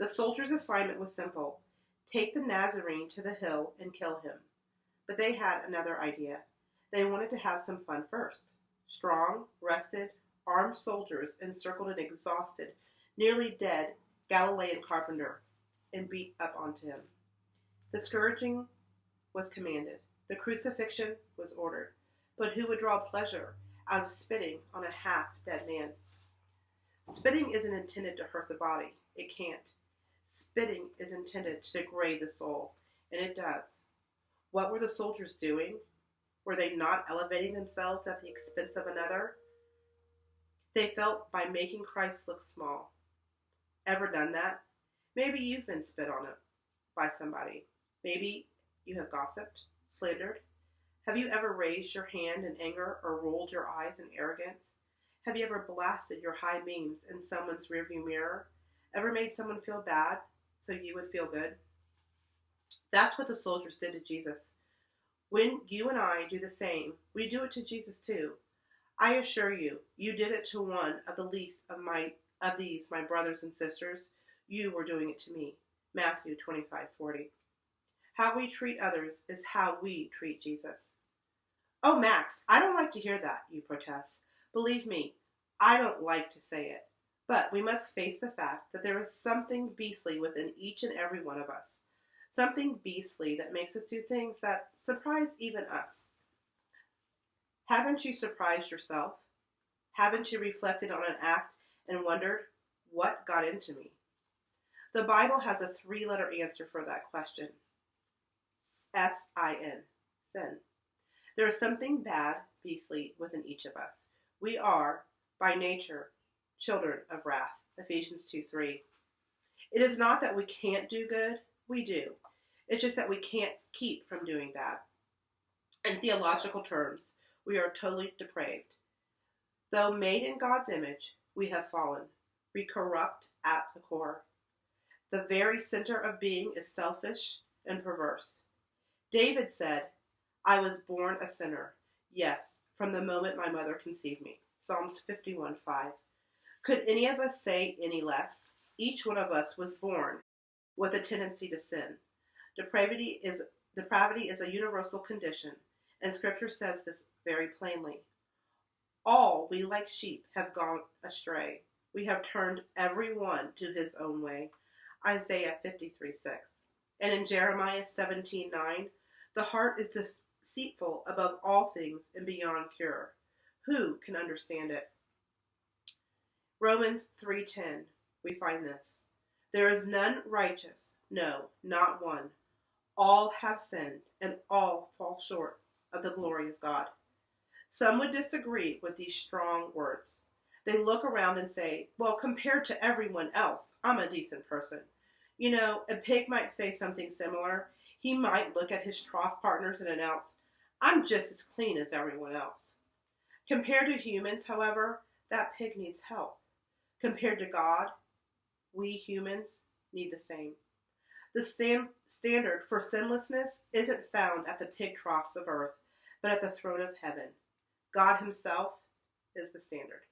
The soldiers' assignment was simple: take the Nazarene to the hill and kill him. But they had another idea. They wanted to have some fun first. Strong, rested, armed soldiers encircled an exhausted, nearly dead Galilean carpenter and beat up onto him. The scourging was commanded. The crucifixion was ordered. But who would draw pleasure out of spitting on a half-dead man? Spitting isn't intended to hurt the body. It can't. Spitting is intended to degrade the soul, and it does. What were the soldiers doing? Were they not elevating themselves at the expense of another? They felt by making Christ look small. Ever done that? Maybe you've been spit on it by somebody. Maybe you have gossiped, slandered. Have you ever raised your hand in anger or rolled your eyes in arrogance? Have you ever blasted your high beams in someone's rearview mirror? Ever made someone feel bad so you would feel good? That's what the soldiers did to Jesus. When you and I do the same, we do it to Jesus too. I assure you, you did it to one of the least of these, my brothers and sisters. You were doing it to me. Matthew 25:40. How we treat others is how we treat Jesus. Oh, Max, I don't like to hear that, you protest. Believe me, I don't like to say it. But we must face the fact that there is something beastly within each and every one of us. Something beastly that makes us do things that surprise even us. Haven't you surprised yourself? Haven't you reflected on an act and wondered, what got into me? The Bible has a 3-letter answer for that question. S-I-N, sin. There is something bad, beastly within each of us. We are, by nature, children of wrath. Ephesians 2:3. It is not that we can't do good. We do. It's just that we can't keep from doing bad. In theological terms, we are totally depraved. Though made in God's image, we have fallen. We corrupt at the core. The very center of being is selfish and perverse. David said, I was born a sinner. Yes, from the moment my mother conceived me. Psalms 51:5. Could any of us say any less? Each one of us was born with a tendency to sin. Depravity is a universal condition, and Scripture says this very plainly. All we like sheep have gone astray. We have turned every one to his own way. Isaiah 53:6. And in Jeremiah 17:9, the heart is deceitful above all things and beyond cure. Who can understand it? Romans 3:10, we find this. There is none righteous, no, not one. All have sinned, and all fall short of the glory of God. Some would disagree with these strong words. They look around and say, well, compared to everyone else, I'm a decent person. You know, a pig might say something similar. He might look at his trough partners and announce, I'm just as clean as everyone else. Compared to humans, however, that pig needs help. Compared to God, we humans need the same. The standard for sinlessness isn't found at the pig troughs of earth, but at the throne of heaven. God himself is the standard.